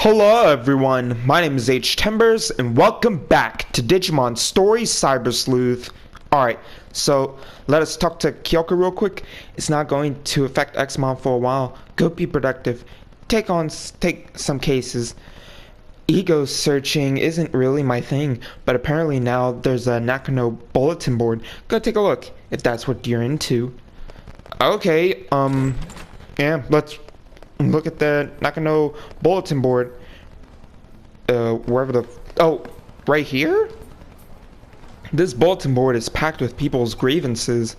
Hello everyone, my name is HTimbers and welcome back to Digimon Story Cyber Sleuth. Alright, so let us talk to Kyoko real quick. It's not going to affect Xmon for a while. Go be productive. Take some cases. Ego searching isn't really my thing, but apparently now there's a Nakano bulletin board. Go take a look, if that's what you're into. Okay, yeah, let's look at the Nakano bulletin board. Right here? This bulletin board is packed with people's grievances.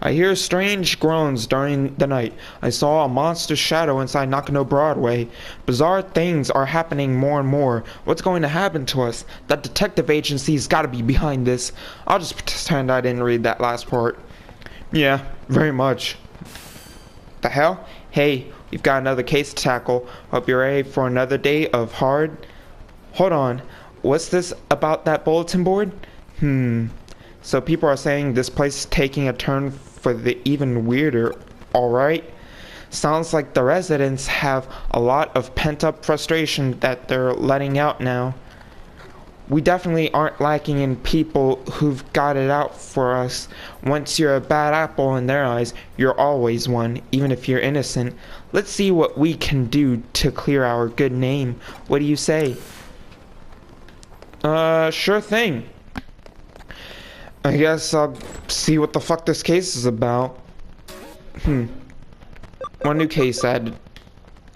I hear strange groans during the night. I saw a monster shadow inside Nakano Broadway. Bizarre things are happening more and more. What's going to happen to us? That detective agency's gotta be behind this. I'll just pretend I didn't read that last part. Yeah, very much. The hell? Hey, we've got another case to tackle. Hope you're ready for another day of hard... Hold on. What's this about that bulletin board? So people are saying this place is taking a turn for the even weirder, alright? Sounds like the residents have a lot of pent-up frustration that they're letting out now. We definitely aren't lacking in people who've got it out for us. Once you're a bad apple in their eyes, you're always one, even if you're innocent. Let's see what we can do to clear our good name. What do you say? Sure thing. I guess I'll see what the fuck this case is about. One new case added.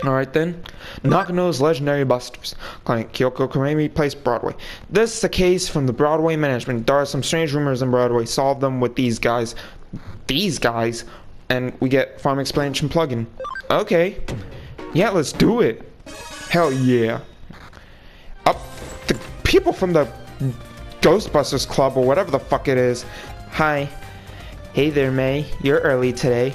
Alright then. Nakano's Legendary Busters. Client Kyoko Kuremi Place, Broadway. This is a case from the Broadway management. There are some strange rumors in Broadway. Solve them with these guys. These guys? And we get farm expansion plugin. Okay. Yeah, let's do it. Hell yeah. The people from the Ghostbusters Club or whatever the fuck it is. Hi. Hey there, May. You're early today.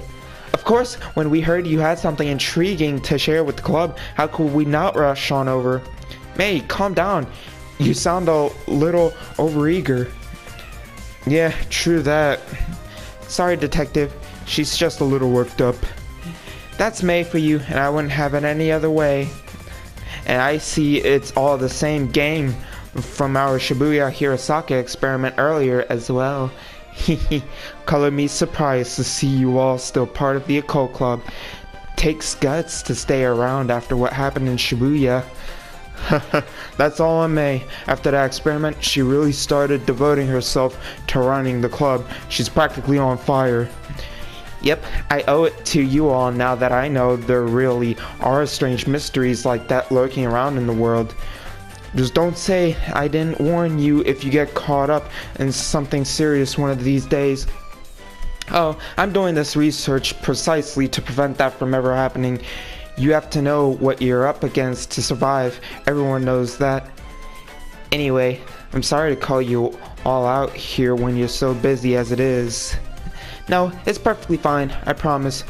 Of course, when we heard you had something intriguing to share with the club, how could we not rush on over? May, calm down. You sound a little overeager. Yeah, true that. Sorry, detective. She's just a little worked up. That's May for you, and I wouldn't have it any other way. And I see it's all the same game from our Shibuya Hirosaka experiment earlier as well. Color me surprised to see you all still part of the occult club. Takes guts to stay around after what happened in Shibuya. That's all on May. After that experiment, she really started devoting herself to running the club. She's practically on fire. Yep, I owe it to you all now that I know there really are strange mysteries like that lurking around in the world. Just don't say I didn't warn you if you get caught up in something serious one of these days. Oh, I'm doing this research precisely to prevent that from ever happening. You have to know what you're up against to survive. Everyone knows that. Anyway, I'm sorry to call you all out here when you're so busy as it is. No, it's perfectly fine, I promise.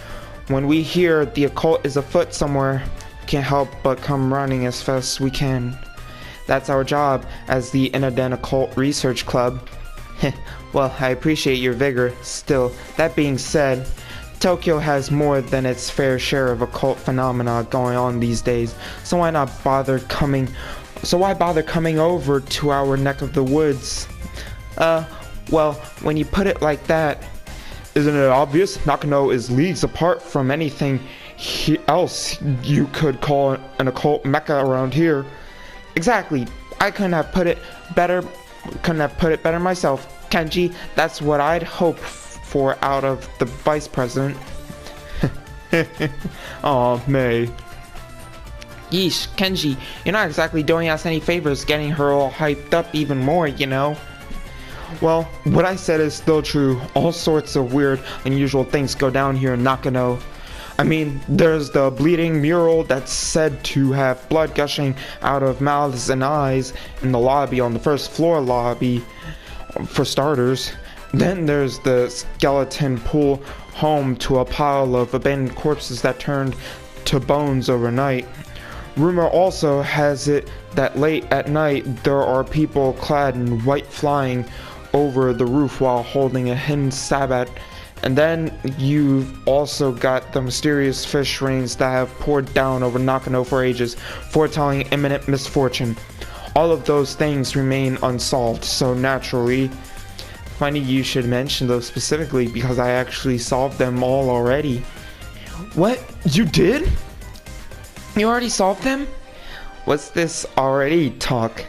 When we hear the occult is afoot somewhere, we can't help but come running as fast as we can. That's our job as the Inoden Occult Research Club. Well, I appreciate your vigor. Still, that being said, Tokyo has more than its fair share of occult phenomena going on these days, so why bother coming over to our neck of the woods? Well, when you put it like that, isn't it obvious? Nakano is leagues apart from anything else you could call an occult mecca around here. Exactly. I couldn't have put it better myself. Kenji, that's what I'd hope for out of the vice president. Aw, May. Yeesh, Kenji, you're not exactly doing us any favors getting her all hyped up even more, you know? Well, what I said is still true. All sorts of weird, unusual things go down here in Nakano. I mean, there's the bleeding mural that's said to have blood gushing out of mouths and eyes in the lobby on the first floor lobby, for starters. Then there's the skeleton pool home to a pile of abandoned corpses that turned to bones overnight. Rumor also has it that late at night there are people clad in white flying over the roof while holding a hidden Sabbath And then you've also got the mysterious fish rains that have poured down over Nakano for ages, foretelling imminent misfortune. All of those things remain unsolved, so naturally, funny you should mention those specifically because I actually solved them all already. What? You did? You already solved them? What's this already talk?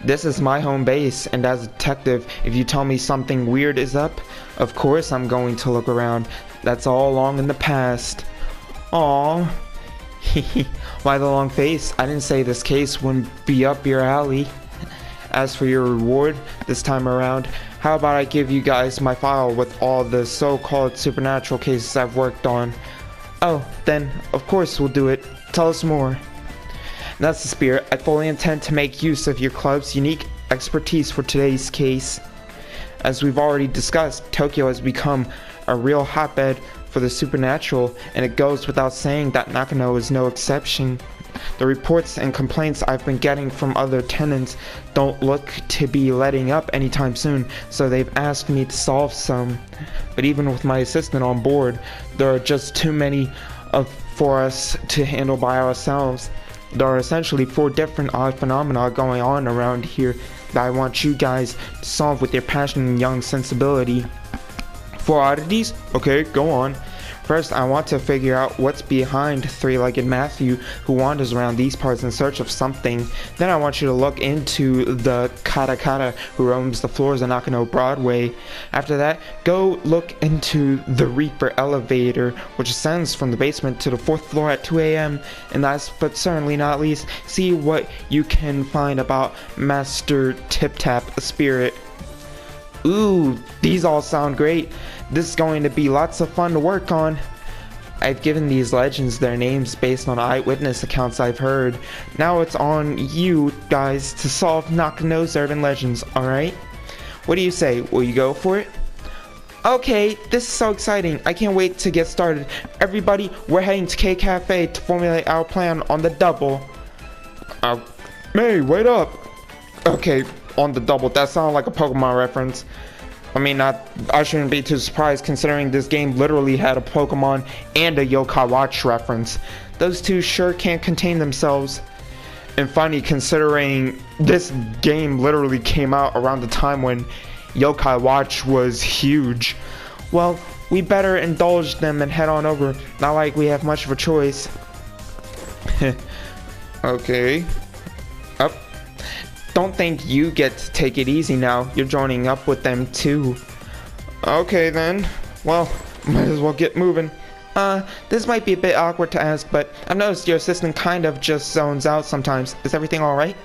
This is my home base, and as a detective, if you tell me something weird is up, of course I'm going to look around. That's all long in the past. Aww. Why the long face? I didn't say this case wouldn't be up your alley. As for your reward, this time around, how about I give you guys my file with all the so-called supernatural cases I've worked on? Oh, then, of course we'll do it. Tell us more. That's the spirit. I fully intend to make use of your club's unique expertise for today's case. As we've already discussed, Tokyo has become a real hotbed for the supernatural, and it goes without saying that Nakano is no exception. The reports and complaints I've been getting from other tenants don't look to be letting up anytime soon, so they've asked me to solve some. But even with my assistant on board, there are just too many for us to handle by ourselves. There are essentially 4 different odd phenomena going on around here that I want you guys to solve with your passion and young sensibility. 4 oddities? Okay, go on. First, I want to figure out what's behind three-legged Matthew, who wanders around these parts in search of something. Then I want you to look into the Kata who roams the floors of Nakano Broadway. After that, go look into the Reaper elevator, which ascends from the basement to the 4th floor at 2 a.m. And last but certainly not least, see what you can find about Master Tip Tap Spirit. Ooh, these all sound great. This is going to be lots of fun to work on. I've given these legends their names based on eyewitness accounts I've heard. Now it's on you guys to solve Nakano's urban legends, alright? What do you say? Will you go for it? Okay, this is so exciting. I can't wait to get started. Everybody, we're heading to K Cafe to formulate our plan on the double. May, wait up. Okay, on the double. That sounded like a Pokemon reference. I mean, I shouldn't be too surprised considering this game literally had a Pokemon and a Yokai Watch reference. Those two sure can't contain themselves. And funny considering this game literally came out around the time when Yokai Watch was huge. Well, we better indulge them and head on over. Not like we have much of a choice. Okay. Up. Don't think you get to take it easy now. You're joining up with them too. Okay then. Well, might as well get moving. This might be a bit awkward to ask, but I've noticed your assistant kind of just zones out sometimes. Is everything alright?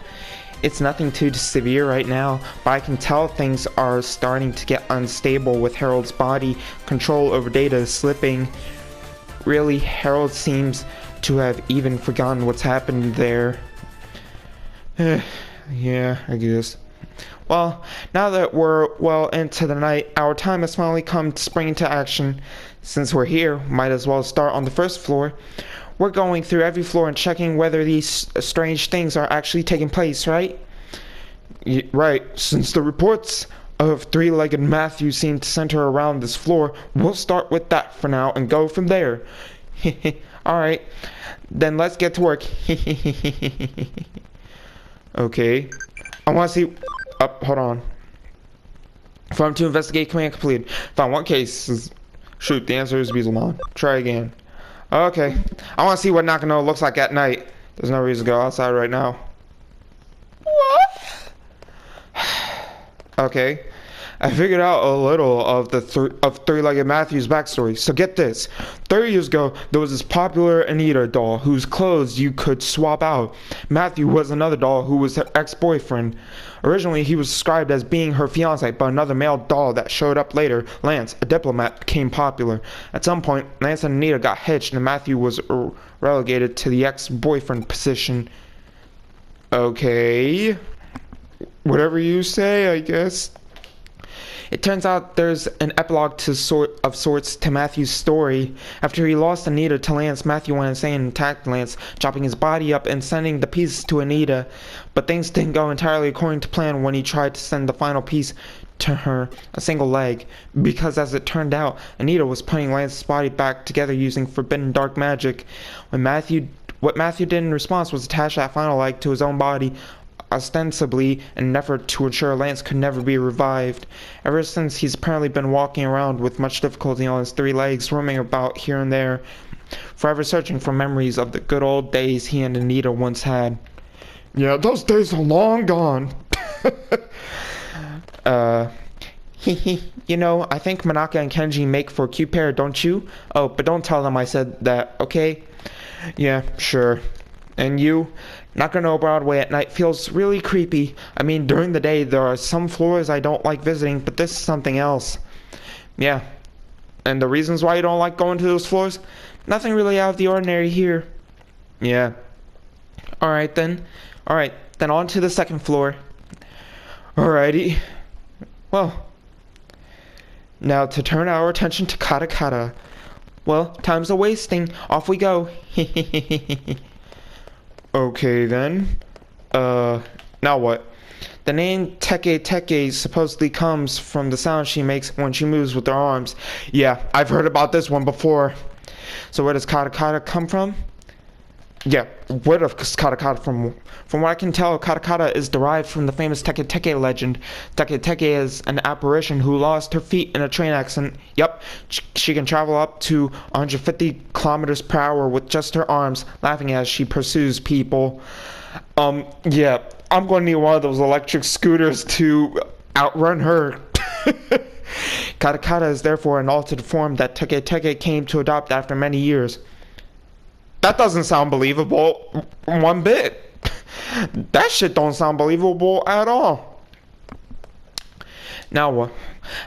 It's nothing too severe right now, but I can tell things are starting to get unstable with Harold's body. Control over data is slipping. Really, Harold seems to have even forgotten what's happened there. Yeah, I guess. Well, now that we're well into the night, our time has finally come to spring into action. Since we're here, might as well start on the 1st floor. We're going through every floor and checking whether these strange things are actually taking place, right? Right, since the reports of three-legged Matthew seem to center around this floor, we'll start with that for now and go from there. Alright, then let's get to work. Okay. I want to see... hold on. Form 2 investigate command completed. Found 1 case. Shoot, the answer is Weaselmon. Try again. Okay. I want to see what Nakano looks like at night. There's no reason to go outside right now. What? Okay. I figured out a little of the three-legged Matthew's backstory. So get this. 30 years ago, there was this popular Anita doll whose clothes you could swap out. Matthew was another doll who was her ex-boyfriend. Originally, he was described as being her fiancé, but another male doll that showed up later, Lance, a diplomat, became popular. At some point, Lance and Anita got hitched and Matthew was relegated to the ex-boyfriend position. Okay. Whatever you say, I guess. It turns out there's an epilogue of sorts to Matthew's story. After he lost Anita to Lance, Matthew went insane and attacked Lance, chopping his body up and sending the pieces to Anita. But things didn't go entirely according to plan when he tried to send the final piece to her a single leg, because as it turned out, Anita was putting Lance's body back together using forbidden dark magic. What Matthew did in response was attach that final leg to his own body, ostensibly in an effort to ensure Lance could never be revived. Ever since, he's apparently been walking around with much difficulty on his 3 legs, roaming about here and there, forever searching for memories of the good old days he and Anita once had. Yeah, those days are long gone. You know, I think Manaka and Kenji make for a cute pair, don't you? Oh, but don't tell them I said that, okay? Yeah, sure. And you? Nakano Broadway at night feels really creepy. I mean, during the day, there are some floors I don't like visiting, but this is something else. Yeah. And the reasons why you don't like going to those floors? Nothing really out of the ordinary here. Yeah. Alright then. Alright, then on to the 2nd floor. Alrighty. Well, now to turn our attention to Katakata. Well, time's a-wasting. Off we go. Okay then. Now what? The name Teke Teke supposedly comes from the sound she makes when she moves with her arms. Yeah, I've heard about this one before. So where does Katakata come from? Yeah, where does Katakata from? From what I can tell, Katakata is derived from the famous Teke Teke legend. Teke Teke is an apparition who lost her feet in a train accident. Yep, she can travel up to 150 kilometers per hour with just her arms, laughing as she pursues people. Yeah, I'm going to need one of those electric scooters to outrun her. Katakata is therefore an altered form that Teke Teke came to adopt after many years. That doesn't sound believable one bit. That shit don't sound believable at all. Now,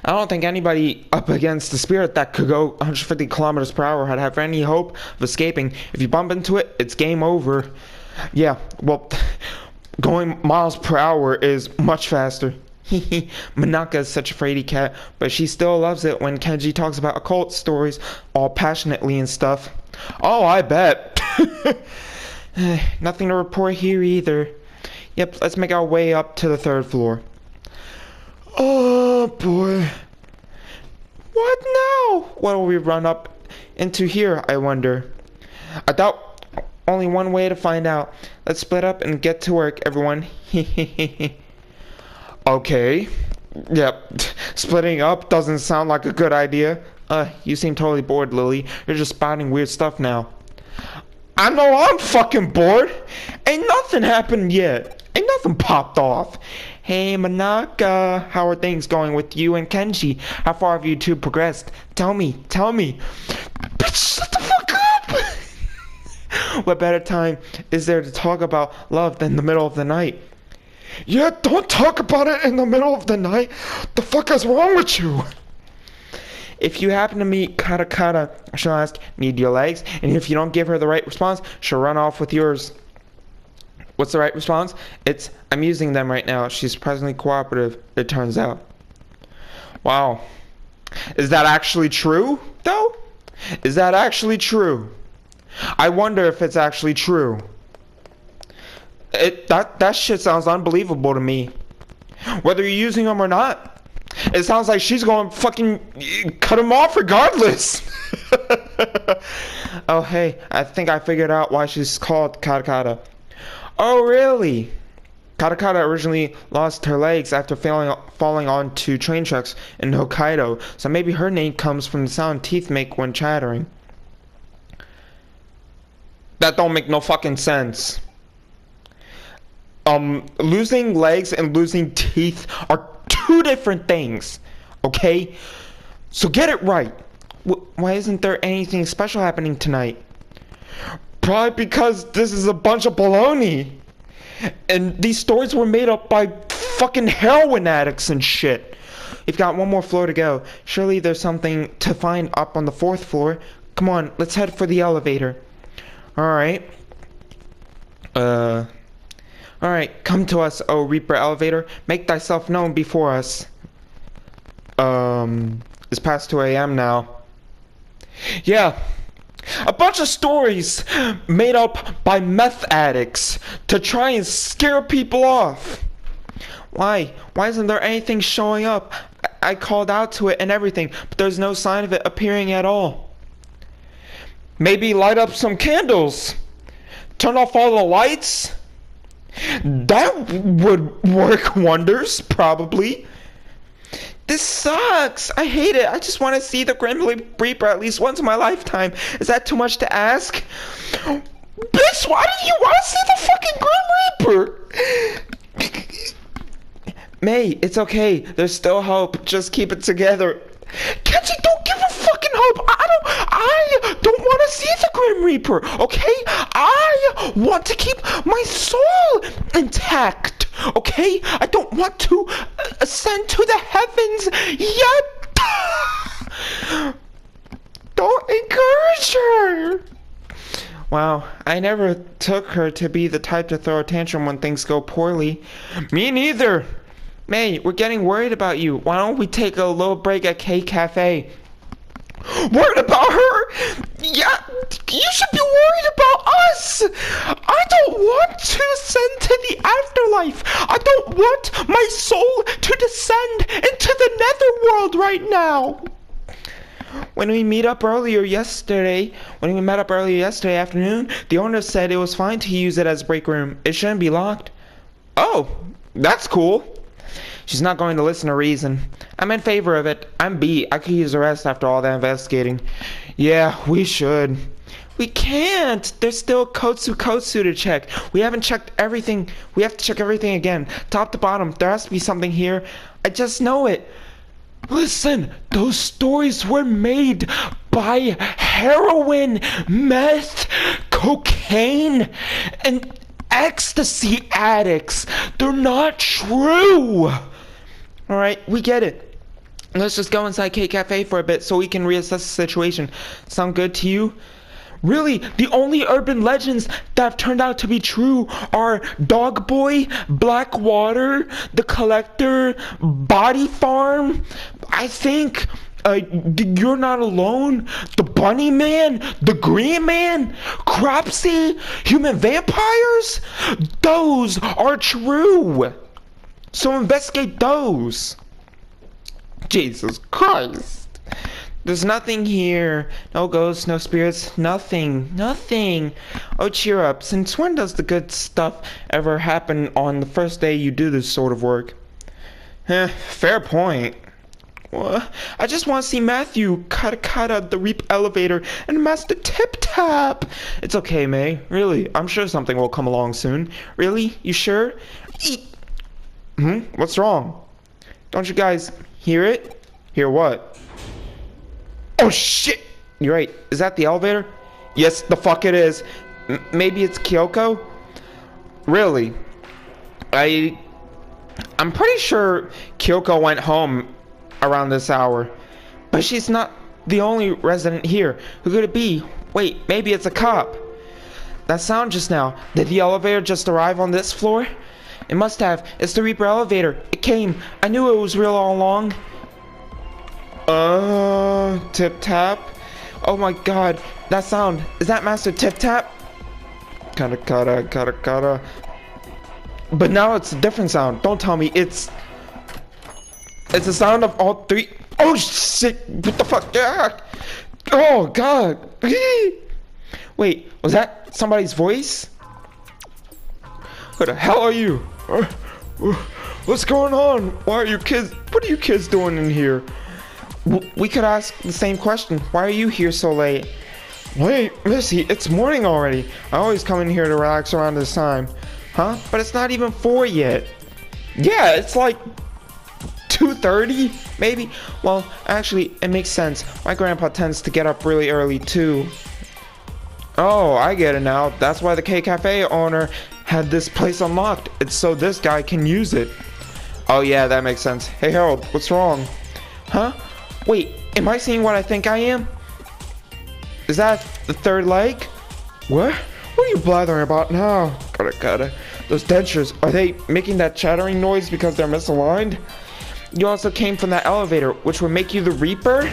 I don't think anybody up against the spirit that could go 150 kilometers per hour would have any hope of escaping. If you bump into it, it's game over. Yeah, well, going miles per hour is much faster. Manaka is such a fraidy cat, but she still loves it when Kenji talks about occult stories all passionately and stuff. Oh, I bet. Nothing to report here either. Yep, let's make our way up to the 3rd floor. Oh, boy. What now? What will we run up into here, I wonder? I doubt only one way to find out. Let's split up and get to work, everyone. Okay. Yep. Splitting up doesn't sound like a good idea. You seem totally bored, Lily. You're just spouting weird stuff now. I know I'm fucking bored. Ain't nothing happened yet. Ain't nothing popped off. Hey, Manaka, how are things going with you and Kenji? How far have you two progressed? Tell me. Bitch, shut the fuck up. What better time is there to talk about love than the middle of the night? Yeah, don't talk about it in the middle of the night. The fuck is wrong with you? If you happen to meet Katakata, she'll ask, need your legs? And if you don't give her the right response, she'll run off with yours. What's the right response? It's, I'm using them right now. She's surprisingly cooperative, it turns out. Wow. Is that actually true, though? Is that actually true? I wonder if it's actually true. That shit sounds unbelievable to me. Whether you're using them or not, it sounds like she's going to fucking cut him off regardless. Oh, hey, I think I figured out why she's called Katakata. Oh, really? Katakata originally lost her legs after falling onto train tracks in Hokkaido, so maybe her name comes from the sound teeth make when chattering. That don't make no fucking sense. Losing legs and losing teeth are 2 different things, okay? So get it right. Why isn't there anything special happening tonight? Probably because this is a bunch of baloney. And these stories were made up by fucking heroin addicts and shit. We've got one more floor to go. Surely there's something to find up on the 4th floor. Come on, let's head for the elevator. Alright. Alright, come to us, O Reaper Elevator. Make thyself known before us. It's past 2 a.m. now. Yeah. A bunch of stories made up by meth addicts to try and scare people off. Why? Why isn't there anything showing up? I called out to it and everything, but there's no sign of it appearing at all. Maybe light up some candles. Turn off all the lights. That would work wonders, probably. This sucks. I hate it. I just want to see the Grim Reaper at least once in my lifetime. Is that too much to ask? Bitch, why do you want to see the fucking Grim Reaper? May, it's okay. There's still hope. Just keep it together. Kenji, don't give a fucking hope. I don't want to see the Grim Reaper, okay? I want to keep my soul intact, okay? I don't want to ascend to the heavens yet. Don't encourage her. Wow, I never took her to be the type to throw a tantrum when things go poorly. Me neither. May, we're getting worried about you. Why don't we take a little break at K Cafe? Worried about her? Yeah, you should be worried about us. I don't want to ascend to the afterlife. I don't want my soul to descend into the netherworld right now. When we met up earlier yesterday afternoon, the owner said it was fine to use it as a break room. It shouldn't be locked. Oh, that's cool. She's not going to listen to reason. I'm in favor of it. I'm B. I could use the rest after all that investigating. Yeah, we should. We can't. There's still Kotsu to check. We haven't checked everything. We have to check everything again. Top to bottom. There has to be something here. I just know it. Listen, those stories were made by heroin, meth, cocaine, and ecstasy addicts. They're not true. Alright, we get it. Let's just go inside K Cafe for a bit so we can reassess the situation. Sound good to you? Really, the only urban legends that have turned out to be true are Dog Boy, Blackwater, The Collector, Body Farm, I think, You're Not Alone, The Bunny Man, The Green Man, Cropsy, Human Vampires. Those are true. So investigate those. Jesus Christ. There's nothing here. No ghosts, no spirits, nothing. Nothing. Oh, cheer up. Since when does the good stuff ever happen on the first day you do this sort of work? Fair point. What? I just want to see Matthew, Kata, the Reap Elevator, and Master Tip Tap. It's okay, May. Really, I'm sure something will come along soon. Really? You sure? What's wrong? Don't you guys hear it? Hear what? Oh shit! You're right. Is that the elevator? Yes, the fuck it is. Maybe it's Kyoko? Really? I'm pretty sure Kyoko went home around this hour. But she's not the only resident here. Who could it be? Wait, maybe it's a cop. That sound just now. Did the elevator just arrive on this floor? It must have. It's the Reaper elevator. It came. I knew it was real all along. Tip Tap? Oh my god. That sound. Is that Master Tip Tap? Kata. But now it's a different sound. Don't tell me it's the sound of all three. Oh shit! What the fuck? Oh god! Wait, was that somebody's voice? Who the hell are you? What's going on? What are you kids doing in here? We could ask the same question. Why are you here so late? Wait, Missy, it's morning already. I always come in here to relax around this time. Huh? But it's not even 4 yet. Yeah, it's like 2:30, maybe. Well, actually, it makes sense. My grandpa tends to get up really early too. Oh, I get it now. That's why the K Cafe owner had this place unlocked. It's so this guy can use it. Oh yeah, that makes sense. Hey Harold, what's wrong? Huh? Wait, am I seeing what I think I am? Is that the third leg? What? What are you blathering about now? Kata. Those dentures, are they making that chattering noise because they're misaligned? You also came from that elevator, which would make you the Reaper?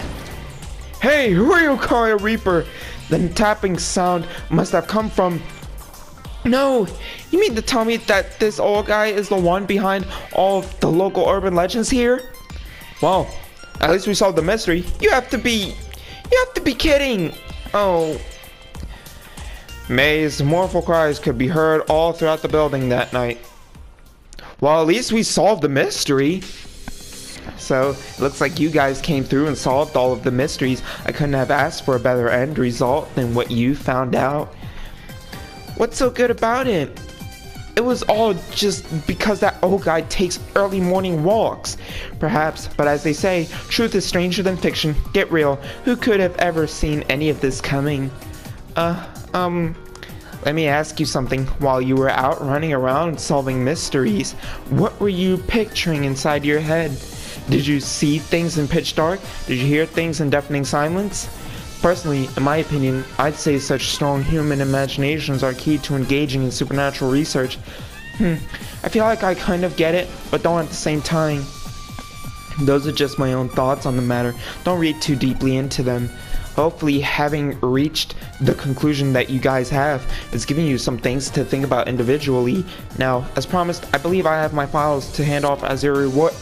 Hey, who are you calling a Reaper? The tapping sound must have come from No, you mean to tell me that this old guy is the one behind all of the local urban legends here? Well, at least we solved the mystery. You have to be kidding. Oh. May's mournful cries could be heard all throughout the building that night. Well, at least we solved the mystery. So, it looks like you guys came through and solved all of the mysteries. I couldn't have asked for a better end result than what you found out. What's so good about it? It was all just because that old guy takes early morning walks. Perhaps, but as they say, truth is stranger than fiction. Get real. Who could have ever seen any of this coming? Let me ask you something. While you were out running around solving mysteries, what were you picturing inside your head? Did you see things in pitch dark? Did you hear things in deafening silence? Personally, in my opinion, I'd say such strong human imaginations are key to engaging in supernatural research. I feel like I kind of get it, but don't at the same time. Those are just my own thoughts on the matter. Don't read too deeply into them. Hopefully, having reached the conclusion that you guys have is giving you some things to think about individually. Now, as promised, I believe I have my files to hand off as a reward.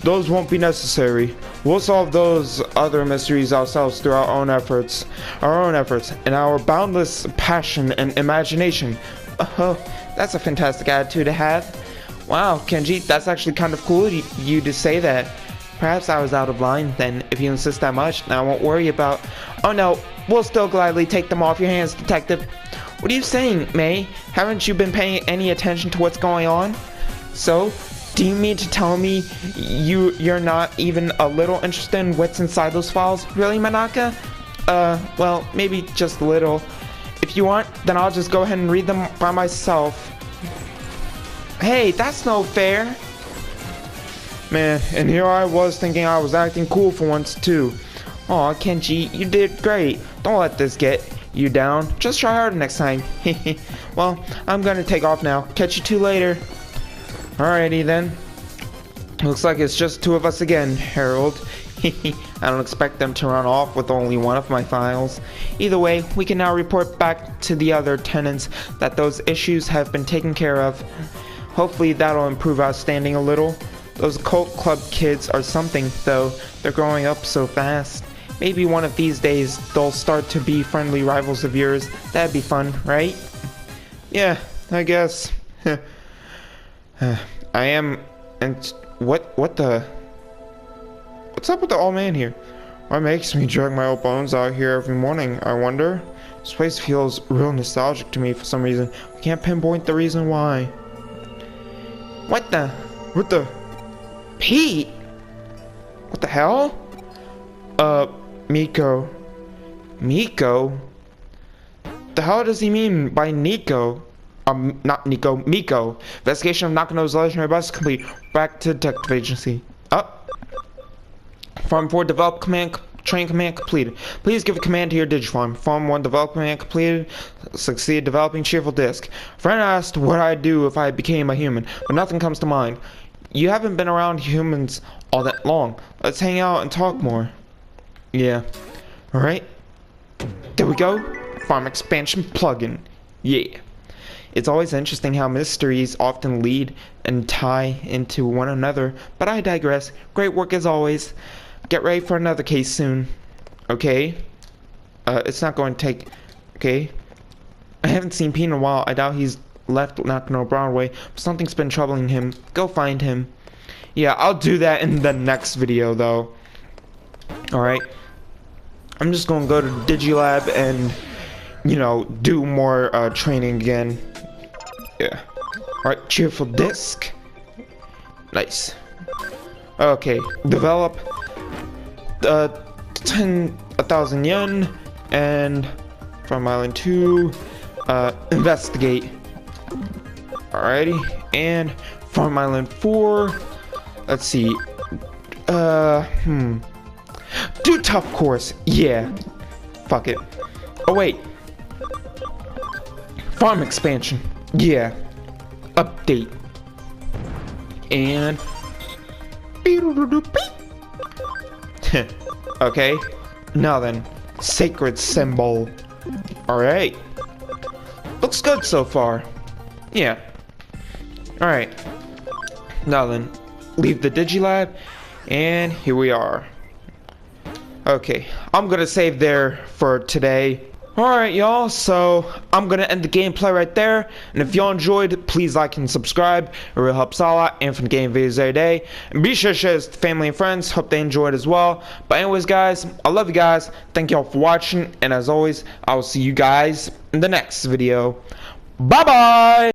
Those won't be necessary. We'll solve those other mysteries ourselves through our own efforts, and our boundless passion and imagination. Oh, that's a fantastic attitude to have. Wow, Kenji, that's actually kind of cool of you to say that. Perhaps I was out of line then. If you insist that much, then I won't worry about... Oh no, we'll still gladly take them off your hands, Detective. What are you saying, May? Haven't you been paying any attention to what's going on? So, do you mean to tell me you're not even a little interested in what's inside those files? Really, Manaka? Well, maybe just a little. If you want, then I'll just go ahead and read them by myself. Hey, that's no fair. Man, and here I was thinking I was acting cool for once too. Aw, Kenji, you did great. Don't let this get you down. Just try harder next time. Well, I'm gonna take off now. Catch you two later. Alrighty then. Looks like it's just two of us again, Harold. I don't expect them to run off with only one of my files. Either way, we can now report back to the other tenants that those issues have been taken care of. Hopefully that'll improve our standing a little. Those cult club kids are something, though. They're growing up so fast. Maybe one of these days they'll start to be friendly rivals of yours. That'd be fun, right? Yeah, I guess. I am... And what the... What's up with the old man here? What makes me drag my old bones out here every morning, I wonder? This place feels real nostalgic to me for some reason. I can't pinpoint the reason why. What the... Pete? What the hell? Miko. Miko? The hell does he mean by Nico? Not Nico, Miko. Investigation of Nakano's legendary bus complete. Back to Detective Agency. Up. Farm 4 develop command, train command completed. Please give a command to your Digifarm. Farm 1 develop command completed. Succeed developing cheerful disc. Friend asked what I'd do if I became a human, but nothing comes to mind. You haven't been around humans all that long. Let's hang out and talk more. Yeah. Alright. There we go. Farm expansion plugin. Yeah. It's always interesting how mysteries often lead and tie into one another, but I digress. Great work as always. Get ready for another case soon. Okay? It's not going to take... Okay? I haven't seen Pete in a while. I doubt he's left Nakano Broadway, but something's been troubling him. Go find him. Yeah, I'll do that in the next video, though. Alright? I'm just going to go to Digilab and, you know, do more training again. Yeah. Alright, cheerful disc. Nice. Okay, develop 10,000 yen, and from Island 2, investigate. Alrighty, and Farm Island 4, let's see, do tough course, yeah, fuck it. Oh wait, farm expansion, yeah, update, and okay, now then, sacred symbol. Alright, looks good so far. Yeah. Alright. Now then, leave the Digilab, and here we are. Okay, I'm gonna save there for today. Alright y'all, so I'm gonna end the gameplay right there, and if y'all enjoyed, please like and subscribe. It really helps all out, and from game videos every day. And be sure to share this with family and friends, hope they enjoyed as well. But anyways guys, I love you guys, thank y'all for watching, and as always, I will see you guys in the next video. Bye bye!